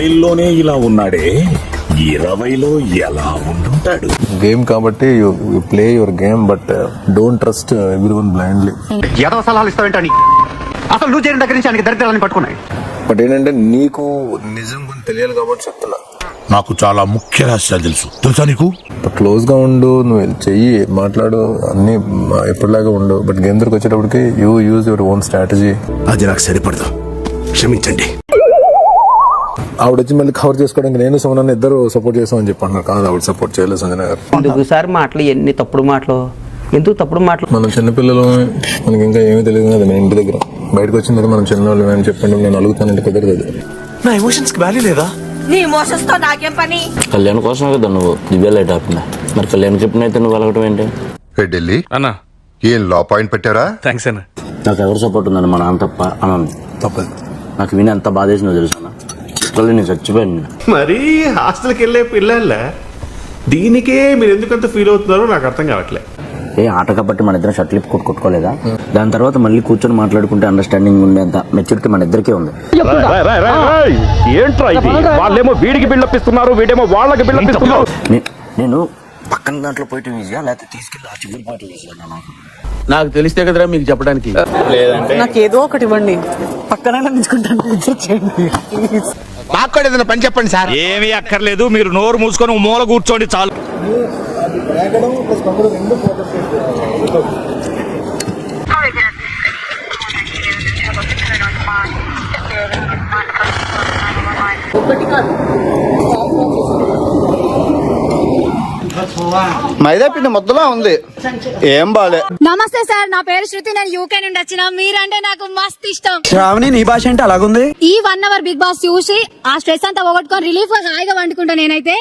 మొబైల్లోనే ఇలా ఉన్నాడే 20లో ఎలా ఉండుంటాడు? గేమ్ కాబట్టి you play your game, but don't trust everyone blindly. ఏదో సలహాలు ఇస్తావేంటని అసలు నువ్వు చేరిన దగ్గర నుంచి ఆయనకి దరిద్రాలని పట్టుకున్నాయి. బట్ ఏంటంటే నీకు నిజం కొంచెం తెలియాలి కాబట్టి చెప్తున్నా. నాకు చాలా ముఖ్య రహస్యాలు తెలుసా నీకు? క్లోజ్ గా ఉండు, నువ్వు చెయ్యి, మాట్లాడు, అన్ని ఎప్పటిలాగా ఉండు. బట్ గేమ్ దగ్గరకు వచ్చేటప్పటికి you use your own strategy. అది నాకు సరిపడదు, క్షమించండి. ఆవిడ వచ్చి మళ్ళీ కవర్ చేసుకోవడానికి నేను సోమనాన్ని ఇద్దరు సపోర్ట్ చేస్తామని చెప్పంటున్నారు. కాదు, ఆవిడ సపోర్ట్ చేయలేదు సంజన గారు. ఎందుకు సార్ మాటలు ఎన్ని తప్పుడు మాటలు, ఎందుకు తప్పుడు మాటలు? మనం చిన్నపిల్లలు, మనకి ఇంకా ఏమీ తెలియదు కదా. మన ఇంటి దగ్గర బయటకు వచ్చిన తర్వాత మనం చిన్నవాళ్ళు అని చెప్పండి, నేను అలుగుతానంటే కుదరదు. నా ఎమోషన్స్ కి వాల్యూ లేదా? నీ ఎమోషన్స్ తో నాకేం పని? కళ్యాణ్ కోసమే కదా నువ్వు దివ్య లైట్ ఆపిందా? మరి కళ్యాణ్ చెప్పినైతే నువ్వు వెళ్ళగటం ఏంటి? ఢిల్లీ అన్నా ఏం లా పాయింట్ పెట్టారా? థ్యాంక్స్ అన్న. నాకు ఎవరు సపోర్ట్ ఉందని మా నాన్న తప్ప అన్నాను. తప్పదు. నాకు విని ఎంత బాధేసిందో తెలుసు అన్న. ఇట్లా నేను చచ్చిపోయాను. మరి హాస్టల్కి వెళ్ళే పిల్లల దీనికే మీరు ఎందుకంత ఫీల్ అవుతున్నారో నాకు అర్థం కావట్లే. ఏ ఆట కాబట్టి మన ఇద్దరం షర్ట్లు కొట్టుకోలేదా? దాని తర్వాత మళ్ళీ కూర్చొని మాట్లాడుకుంటే అండర్స్టాండింగ్ ఉండేంత మెచ్యూరిటీ మన ఇద్దరికే ఉంది. ఏంట్రా ఇది? వాళ్ళేమో వీడికి బిల్డప్ ఇస్తున్నారు, వీడేమో వాళ్ళకి బిల్డప్ ఇస్తున్నారు. నేను పక్కన దాంట్లో పోయటం ఈజీగా, లేకపోతే తీసుకెళ్ళి ఆ చివరి పాటలు తీసుకెళ్ళా. నాకు తెలిస్తే కదరా మీకు చెప్పడానికి. నాకు ఏదో ఒకటి ఇవ్వండి, పక్కన నిల్చుకుంటాను. మాకు కూడా ఏదైనా పని చెప్పండి సార్. ఏమీ అక్కర్లేదు, మీరు నోరు మూసుకొని మూల కూర్చోండి చాలు. మైదా పిండి మొత్తలా ఉంది, ఏం బాలే. నమస్తే సార్, నా పేరు శృతి, నేను యూకే నుండి వచ్చిన. మీరంటే నాకు మస్తు ఇష్టం. శ్రావణి, నీ భాష అంటే అలాగుంది. ఈ 1 అవర్ బిగ్ బాస్ చూసి ఆ స్ట్రెస్ అంతా పోగొట్టుకొని రిలీఫ్ హాయిగా వండుకుంటా. నేనైతే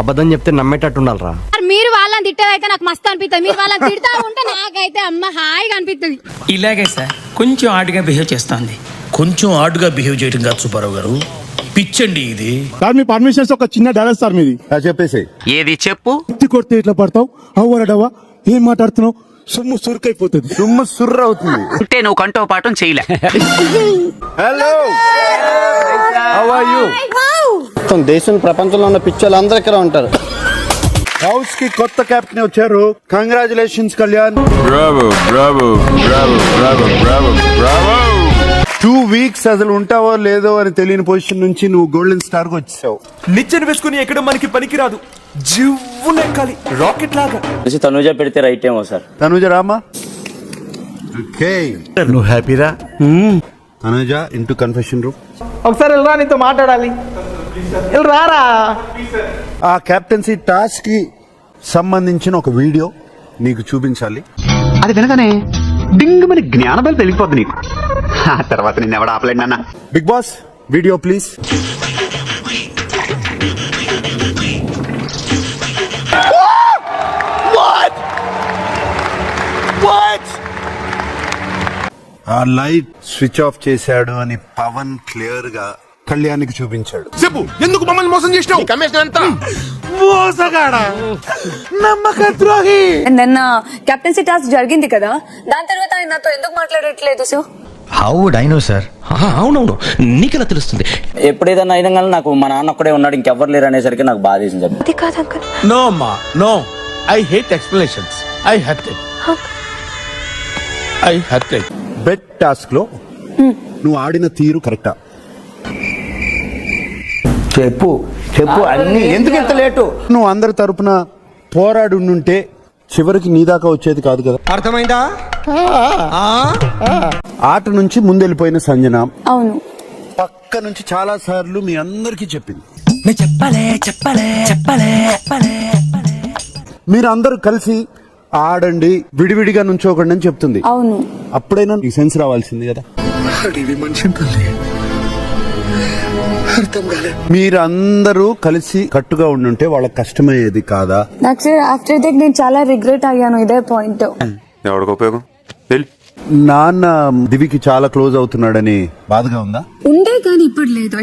అబద్ధం చెప్తే నమ్మేటట్టు ఉండాలరా. మీరు వాళ్ళని తిట్టేదైతే నాకు మస్తు అనిపిస్తుంది. మీరు వాళ్ళని తిడతా ఉంటే నాకైతే అమ్మ హాయిగా అనిపిస్తుంది. ఇలాగే సార్, కొంచెం ఆడుగా బిహేవ్ చేస్తుంది. కొంచెం ఆడుగా బిహేవ్ చేయడం కాదు సుబ్బారావు గారు, పిచ్చండి ఇది. సార్ మీ పర్మిషన్స్ ఒక చిన్న డైలాగ్ సార్ మీది. చెప్పేసి ఏది చెప్పు. ఎత్తి కొడితే ఇట్లా పడతావు, అవ్వరడవా, ఏం మాట్లాడుతున్నావు, సొమ్ము సురుకైపోతుంది. దుమ్ము సుర్ర అవుతుంది. అంటే నువ్వు కంటో పాఠం చేయలే. Hello, how are you? దేశం ప్రపంచంలో ఉన్న పిచ్చోళ్ళు అందరూ ఇక్కడ ఉంటారు. హౌస్ కి కొత్త కెప్టెన్ వచ్చారు. Congratulations Kalyan. Bravo Bravo Bravo Bravo Bravo Bravo. 2 weeks అసలు ఉంటావో లేదో అని తెలియని పొజిషన్ నుంచి నువ్వు గోల్డెన్ స్టార్ కు వచ్చావు. నిచ్చెన వేసుకుని ఎక్కడ మనకి పనికిరాదు, జివ్వునెక్కాలి రాకెట్ లాగా. తనుజ పెడితే రైట్ ఏమో సార్. తనుజ రామా. ఓకే, నువ్వు హ్యాపీరా? Tanuja into confession room. ఒకసారి వెళ్ళరా, నీతో మాట్లాడాలి. రారా. ఆ కెప్టెన్సీ టాస్క్ కి సంబంధించిన ఒక వీడియో నీకు చూపించాలి. అది వినగానే డింగ్ మన జ్ఞానబలి తెలిగిపోద్ది నీకు. ఆ తర్వాత నేను ఎవడ ఆపలేడు నాన్న. Bigg Boss video please. ఆ లైట్ స్విచ్ ఆఫ్ చేశాడు అని పవన్ క్లియర్ గా కళ్యాణ్కి చూపించాడు. చెప్పు, ఎందుకు మమ్మల్ని మోసం చేసినావు? కమిషన్ ఎంత మోసగాడా, నమ్మక ద్రోహి. నిన్న కెప్టెన్సీ టాస్క్ జరిగింది కదా, దాని తర్వాత ఆయన నాతో ఎందుకు మాట్లాడట్లేదు sir? How would I know sir? అవునవును, నీకెలా తెలుస్తుంది? ఎప్పుడేదన్నా అయినా కానీ నాకు మా నాన్న ఒక్కడే ఉన్నాడు, ఇంకెవ్వరు లేరు అనేసరికి నాకు బాధ వేసింది. అది కాదు అంకుల్. నో అమ్మా, no. I hate explanations. I hurt it. Bet task లో నువ్వు ఆడిన తీరు కరెక్టా? చెప్పు చెప్పు, అన్ని ఎందుకు ఎంత లేటు? నువ్వు అందరి తరపున పోరాడి ఉంటే చివరికి నీ దాకా వచ్చేది కాదు కదా. అర్థమైందా? ఆట నుంచి ముందెళ్ళిపోయిన సంజన అవును, పక్క నుంచి చాలా సార్లు మీ అందరికీ చెప్పింది, మీరు అందరూ కలిసి ఆడండి, విడివిడిగా నుంచోకండి అని చెప్తుంది. అవును. అప్పుడైనా ఈ సెన్స్ రావాల్సింది కదా. మీరందరూ కలిసి కట్టుగా ఉండుంటే వాళ్ళకి కష్టమయ్యేది కాదా? నాకు ఆఫ్టర్ దట్ నేను చాలా రిగ్రెట్ అయ్యాను. ఇదే పాయింట్. ఎవరికి ఉపయోగం? నాన్న దివికి చాలా క్లోజ్ అవుతున్నాడని బాధగా ఉందా? ఉండే కానీ ఇప్పుడు లేదు.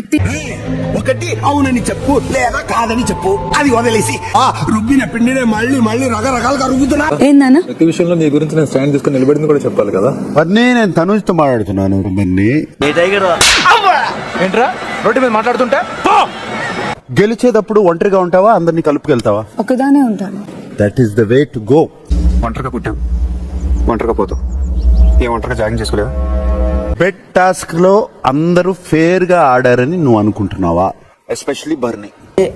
ఒకటి అవునని చెప్పు, లేదా కాదని చెప్పు, అది వదిలేసి ఆ రుబ్బిన పిండినే మళ్ళీ మళ్ళీ రకరకాలుగా రుబ్బుతున్నా. ఏందన్నా? ప్రతి విషయంలో నీ గురించి నేను స్టాండ్ తీసుకుని నిలబడింది కూడా చెప్పాలి కదా. అన్నీ నేను తనుజతో మాట్లాడుతున్నాను. ఏంట్రా రోడ్డు మీద మాట్లాడుతుంటే గెలిచేటప్పుడు ఒంటరిగా ఉంటావా, అందరినీ కలుపుకెళ్తావా? ఒకదానే ఉంటాను. That is the way to go. ఒంటరిగా పుట్టాం, ఒంటరిగా పోతాం. ఏ ఒంటరిగా జాగింగ్ చేసుకోలేదా? బెట్ టాస్క్ లో అందరూ ఫేర్ గా ఆడారని నువ్వు అనుకుంటున్నావా? ఎస్పెషల్లీ బర్నీ.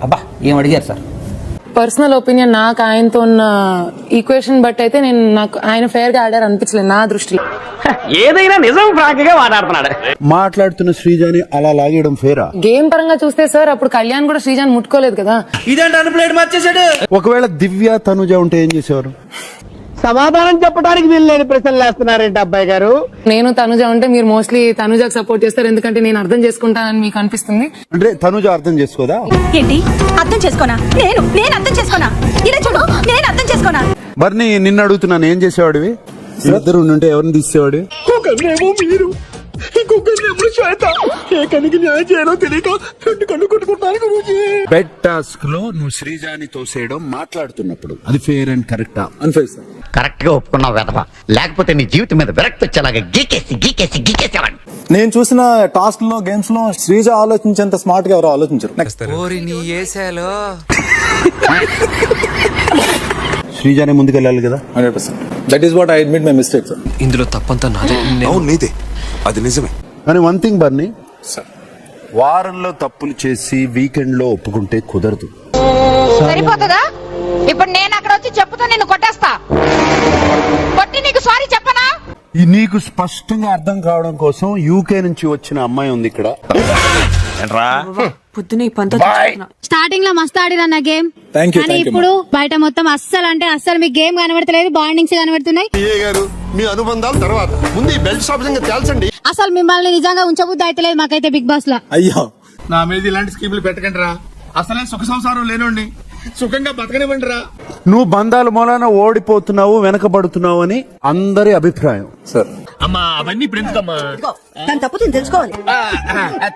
అబ్బా ఏం అడిగారు సార్? పర్సనల్ ఒపీనియన్, నాకు ఆయనతో ఉన్న ఈక్వేషన్ బట్ అయితే నాకు ఆయన ఫేర్ గా ఆడారు అనిపించలేదు నా దృష్టిలో. ఏదైనా నిజం ప్రాంక్గా మాట్లాడుతున్నాడు. మాట్లాడుతున్న శ్రీజాని అలా లాగేయడం ఫేరా? గేమ్ పరంగా చూస్తే సార్ అప్పుడు కళ్యాణ్ కూడా శ్రీజాన్ ముట్టుకోలేదు కదా. ఇదేంటి ప్లేట్ మార్చేసాడు. ఒకవేళ దివ్య తనుజ ఉంటే ఏం చేసేవారు? సమాధానం చెప్పడానికి వీల్లేని ప్రశ్నలు వేస్తున్నారేంటి అబ్బాయి గారు? నేను తనుజ ఉంటే మీరు మోస్ట్లీ తనుజకు సపోర్ట్ చేస్తారు, ఎందుకంటే నేను అర్థం చేసుకుంటానని మీకు అనిపిస్తుంది. అంటే తనుజ అర్థం చేసుకోదా? ఏంటి అర్థం చేసుకోనా? నేను అర్థం చేసుకోనా? ఇలా చూడు, నేను అర్థం చేసుకోనా? బర్నీ నిన్ను అడుగుతున్నాను, ఏం చేసేవాడివి? ఇద్దరు ఉంటే ఎవరిని తీసేవాడివి? ఒకరినేమో మీరు, ఇంకొకరినేమో శ్వేత. ఏ కనికి న్యాయం చేయాలో తెలియక రెండు కళ్ళు కొట్టుకుంటాను గురూజీ. బెట్ టాస్క్ లో నువ్వు శ్రీజాని తోసేయడం మాట్లాడుతున్నప్పుడు అది ఫేర్ అండ్ కరెక్టా? Unfair sir. కరెక్ట్ గా ఒప్పుకున్నావు వెధవా, లేకపోతే నీ జీవితం మీద విరక్తి వచ్చేలాగా గీకేసేవాడిని. నేను చూసిన టాస్క్ లో, గేమ్స్ లో శ్రీజ ఆలోచించేంత స్మార్ట్ గా ఎవరు ఆలోచించరు. శ్రీజాని ముందుకెళ్ళాలి కదా. 100%. That is what I admit my mistake sir. ఇందులో తప్పంతా నాదే. అవును నీదే, అది నిజమే. కానీ వన్ థింగ్ బర్నీ, వారంలో తప్పులు చేసి వీకెండ్ లో ఒప్పుకుంటే కుదరదు. సరిపోతుందా? ఇప్పుడు నేను అక్కడ వచ్చి చెప్పుతా నిన్ను కొట్టేస్తా. కొట్టి నీకు సారీ చెప్పనా? ఈ నీకు స్పష్టంగా అర్థం కావడం కోసం యూకే నుంచి వచ్చిన అమ్మాయి ఉంది ఇక్కడ. స్టార్టింగ్ లో మస్తు ఆడిరన్న గేమ్, Thank you, కానీ thank you, ఇప్పుడు బయట మొత్తం అస్సలు అంటే అస్సలు మీకు గేమ్ కనబడతలేదు, బాండింగ్స్ కనబడుతున్నాయి. గారు మీ అనుబంధాలు తర్వాత ముందు ఈ బెల్ట్ షాప్ సంగతి తేల్చండి. అసలు మిమ్మల్ని నిజంగా ఉంచబుద్ధి అయితే లేదు మాకైతే బిగ్ బాస్ లో. అయ్యో, నా మీద ఇలాంటి స్కీములు పెట్టకండి రా. అసలే సుఖ సంసారం లేనండి, సుఖంగా బతకనివ్వండి రా. నువ్వు బంధాల మూలాన ఓడిపోతున్నావు, వెనకబడుతున్నావు అని అందరి అభిప్రాయం. సార్ అమ్మా అవన్నీ ఇప్పుడు ఎందుకమ్మా?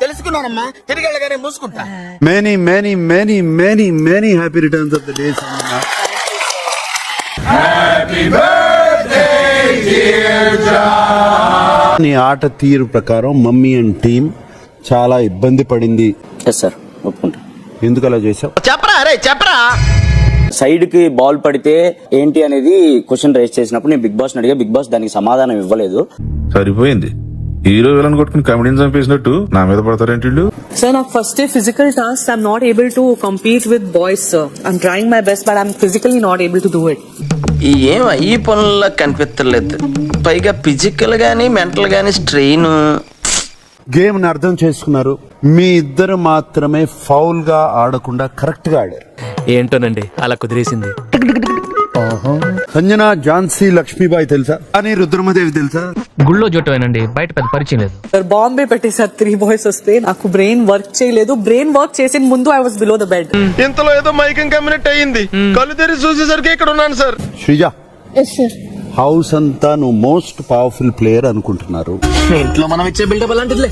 తెలుసుకున్నానమ్మా, తిరిగి వెళ్ళగానే మూసుకుంటా. Many many many many many happy returns of the day. నీ ఆట తీరు ప్రకారం మమ్మీ అండ్ టీమ్ చాలా ఇబ్బంది పడింది. ఎస్ సార్, ఒప్పుకుంటా. ఎందుకు అలా చేసావు? చెప్పరా. సైడ్ కి బాల్ పడితే ఏంటి అనేది క్వశ్చన్ రైజ్ చేసినప్పుడు నేను బిగ్ బాస్ అడిగా, బిగ్ బాస్ దానికి సమాధానం ఇవ్వలేదు. సరిపోయింది. హీరో విలన్ కొట్టుకుని కమెడీని చంపేసినట్టు నా మీద పడతారేంటి వీళ్ళు? Sir, now first day physical tasks, I'm not able to compete with boys, sir. I'm trying my best, but I'm physically not able to do it. ఏం ఈ పనుల్లో కనిపించలేదు, పైగా ఫిజికల్ గానీ మెంటల్ గానీ స్ట్రెయిన్. గేమ్ ని అర్థం చేసుకున్నారు. మీ ఇద్దరు మాత్రమే ఫౌల్ గా ఆడకుండా కరెక్ట్ గా ఆడారు. ఏంటోనండి అలా కుదిరేసింది. సంజన, ఝాన్సీ లక్ష్మీబాయి తెలుసా? అని రుద్రమదేవి తెలుసా? గుళ్ళో జోటమేనండి, బయట పెద్ద పరిచయం లేదు. సార్ బాంబే పెట్టేసారు 3 boys వస్తే, నాకు బ్రెయిన్ వర్క్ చేయలేదు. బ్రెయిన్ వర్క్ చేసిన ముందు I was below the bed. ఇంతలో ఏదో మైకం కమ్యూనిట్ అయ్యింది, కళ్ళు తెరిచి చూసేసరికి ఇక్కడ ఉన్నాను సార్. శ్రీజ, హౌస్ అంతా నువ్వు మోస్ట్ పవర్ఫుల్ ప్లేయర్ అనుకుంటున్నారు. ఇంట్లో మనం ఇచ్చే బిల్డప్ అలాంటిదిలే.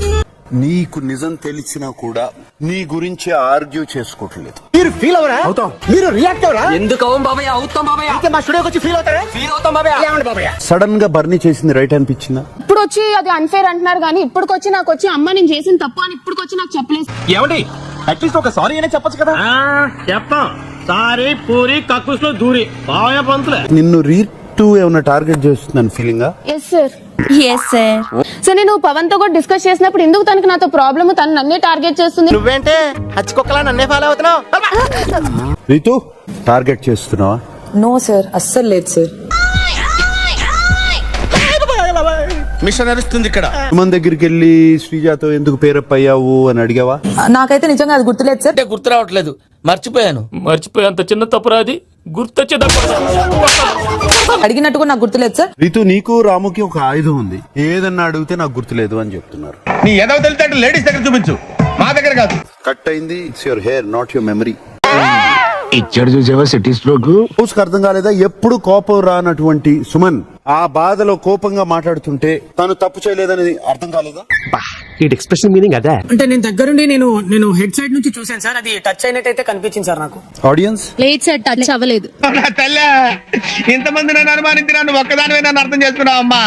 నీకు నిజం తెలిసినా కూడా నీ గురించి ఆర్గ్యూ చేసుకోవట్లేదు. మీరు ఫీల్ అవరా? అవుతాం. మీరు రియాక్ట్ అవరా? ఎందుకు అవ్వం బాబాయ్? అవుతాం బాబాయ్. అయితే మా స్టూడియోకి వచ్చి ఫీల్ అవుతారా? ఫీల్ అవుతాం బాబాయ్. ఏమండి బాబాయ్? సడన్ గా బర్నీ చేసింది రైట్ అనిపించిందా? ఇప్పుడు వచ్చి అది అన్ఫేర్ అంటున్నారు, కానీ ఇప్పటికొచ్చి నాకు వచ్చి అమ్మ నేను చేసిన తప్పు అని ఇప్పటికొచ్చి నాకు చెప్పలేదు. ఏమండి, అట్లీస్ట్ ఒక సారీ అనే చెప్పొచ్చు కదా. చెప్తాం. సారీ పూరి కక్కుస్ లో దూరి బాగా పంతులే. నిన్ను రీటూ ఏమన్నా టార్గెట్ చేస్తుందని ఫీలింగా? Yes sir. సార్ నేను పవన్ తో కూడా డిస్కస్ చేసినప్పుడు ఎందుకు తనకి నాతో ప్రాబ్లమ్, తను నన్నే టార్గెట్ చేస్తుంది. నువ్వేంటే హచ్చుకొక్కలా నన్నే ఫాలో అవుతున్నావు? రీతూ, టార్గెట్ చేస్తున్నావా? నో సార్, అస్సలు లేదు సార్. మిషన్ నడుస్తుంది ఇక్కడ. మన దగ్గరికి వెళ్ళి శ్రీజాతో ఎందుకు పేరప్ అయ్యావు అని అడిగావా? నాకైతే నిజంగా అది గుర్తులేదు సార్. గుర్తు రావట్లేదు, మర్చిపోయేంత చిన్న తప్పురాది గుర్తొచ్చేదా? అడిగినట్టు కూడా నాకు గుర్తులేదు సార్. రీతు, నీకు రాముకి ఒక ఆయుధం ఉంది, ఏదన్నా అడిగితే నాకు గుర్తులేదు అని చెప్తున్నారు. నీ ఏదో తెలితే లేడీస్ దగ్గర చూపించు, మా దగ్గర కాదు. కట్ అయింది. It's your hair, not your memory. ఇచ్చాడు చూసావా సిటీ స్ట్రోక్. హౌస్ కి అర్థం కాలేదా? ఎప్పుడు కోపం రానటువంటి సుమన్ ఆ బాధలో కోపంగా మాట్లాడుతుంటే తను తప్పు చేయలేదని అర్థం కాలేదా? ఎక్స్ప్రెషన్ మీనింగ్ అదే. అంటే నేను దగ్గరుండి నేను హెడ్ సైడ్ నుంచి చూసాను సార్, అది టచ్ అయినట్టయితే కనిపించింది సార్ నాకు. ఆడియన్స్ లేదు సార్, టచ్ అవ్వలేదు. తల్లి, ఇంతమంది నన్ను అనుమానించి నన్ను ఒక్కదానివే నన్ను అర్థం చేసుకున్నావు అమ్మా.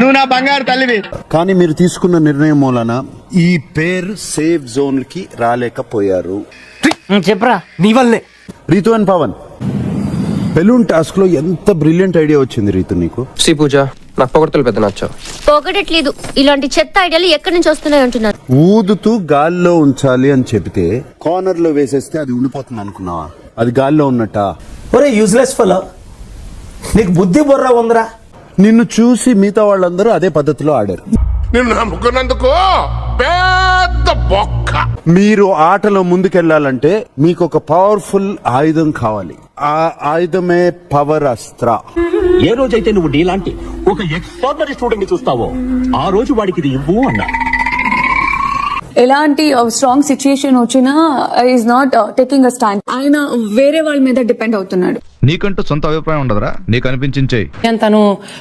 నువ్వు నా బంగారు తల్లివి. కానీ మీరు తీసుకున్న నిర్ణయం మూలన ఈ పేర్ సేఫ్ జోన్ కి రాలేకపోయారు. చెప్పరా నీ వల్లే. Rithu and Pawan, balloon task లో ఎంత బ్రిలియంట్ ఐడియా వచ్చింది రీతు నీకు. శ్రీ పూజ, నాకు పొగడతలు పెద్ద నచ్చావు. పొగడట్లేదు, ఇలాంటి చెత్త ఐడియాలు ఎక్కడి నుంచి వస్తున్నాయి అంటున్నారు. ఊదుతూ గాల్లో ఉంచాలి అని చెబితే కార్నర్ లో వేసేస్తే అది ఉండిపోతుంది అనుకున్నావా? అది గాల్లో ఉన్నట్టా? ఒరే యూజ్లెస్ ఫెలో, నీకు బుద్ధి బుర్ర ఉందిరా? నిన్ను చూసి మిగతా వాళ్ళందరూ అదే పద్ధతిలో ఆడారు. నిన్ను నమ్ముకున్నందుకు పెద్ద బొక్క. మీరు ఆటలో ముందుకెళ్లాలంటే మీకు ఒక పవర్ఫుల్ ఆయుధం కావాలి. ఆ ఆయుధమే పవర్ అస్త్ర. ఏ రోజైతే నువ్వు నీలాంటి ఒక ఎక్స్ట్రాడినరీ స్టూడెంట్ ని చూస్తావో ఆ రోజు వాడికి ఇది ఇవ్వు అన్నా. ఎలాంటి స్ట్రాంగ్ సిచ్యుయేషన్ వచ్చినా is not taking a stand. ఆయన వేరే వాళ్ళ మీద డిపెండ్ అవుతున్నాడు. నీకంటూ సొంత అభిప్రాయం ఉండదురా, నీకు అనిపించించే. తను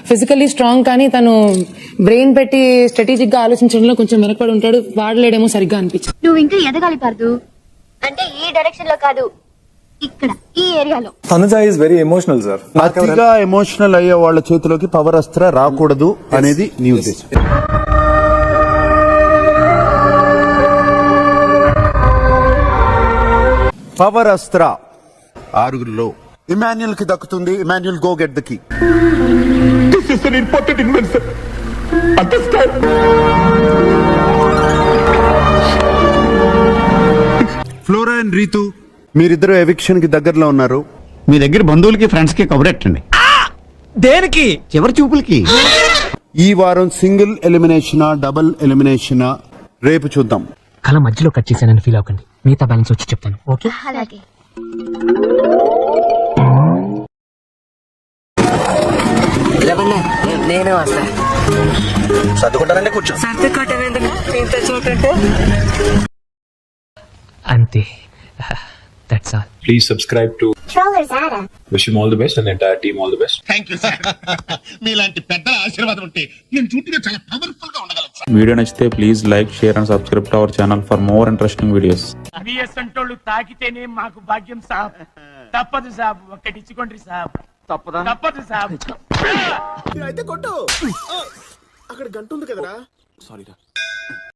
ఫిజికల్లీ స్ట్రాంగ్ కానీ తను బ్రెయిన్ పెట్టి స్ట్రాటజిక్ గా ఆలోచించడంలో కొంచెం వెనకబడి ఉంటాడు. వాడలేడేమో సరిగ్గా అనిపించింది. నువ్వు ఇంకా ఎదగాలి పార్దు. అంటే ఈ డైరెక్షన్ లో కాదు, ఇక్కడ ఈ ఏరియాలో. Tanuja is very emotional sir. అతిగా ఎమోషనల్ అయ్యే వాళ్ళ చేతిలోకి పవర్ అస్త్ర రాకూడదు అనేది నీ ఉద్దేశం. పవర్ అస్త్ర 6గురిలో ఇమాన్యుల్ కి దక్కుతుంది. Emmanuel, go get the key. This is an important invention. Understand? Flora and Rithu, మీరిద్దరు ఎవిక్షన్ కి దగ్గరలో ఉన్నారు. మీ దగ్గర బంధువులకి ఫ్రెండ్స్ కి కబురెట్టండి. దేనికి? చివరి చూపులకి. ఈ వారం సింగిల్ ఎలిమినేషనా డబుల్ ఎలిమినేషనా రేపు చూద్దాం. కళ మధ్యలో కట్ చేశానని ఫీల్ అవ్వకండి, మిగతా బ్యాలెన్స్ వచ్చి చెప్తాను. ఓకే? అలాగే. నేనే వస్తా. చదువుకుంటారంటే కూర్చో. అంతే. That's all. Please subscribe to wish you all the best and entire team all the best. Thank you sir. మీలాంటి పెద్దల ఆశీర్వాదం ఉంటే నేను చుట్టూ చాలా పవర్ఫుల్ గా ఉండగలను సార్. వీడియో నచ్చితే please like, share and subscribe to our channel for more interesting videos. తాకితేనే మాకు భాగ్యం సాబ్. తప్పదు సాబ్, ఒక్కటిచ్చుకోండి సాబ్. తప్పదు సాబ్. అయితే కొట్టు. అక్కడ గంట ఉంది కదరా. సారీ రా.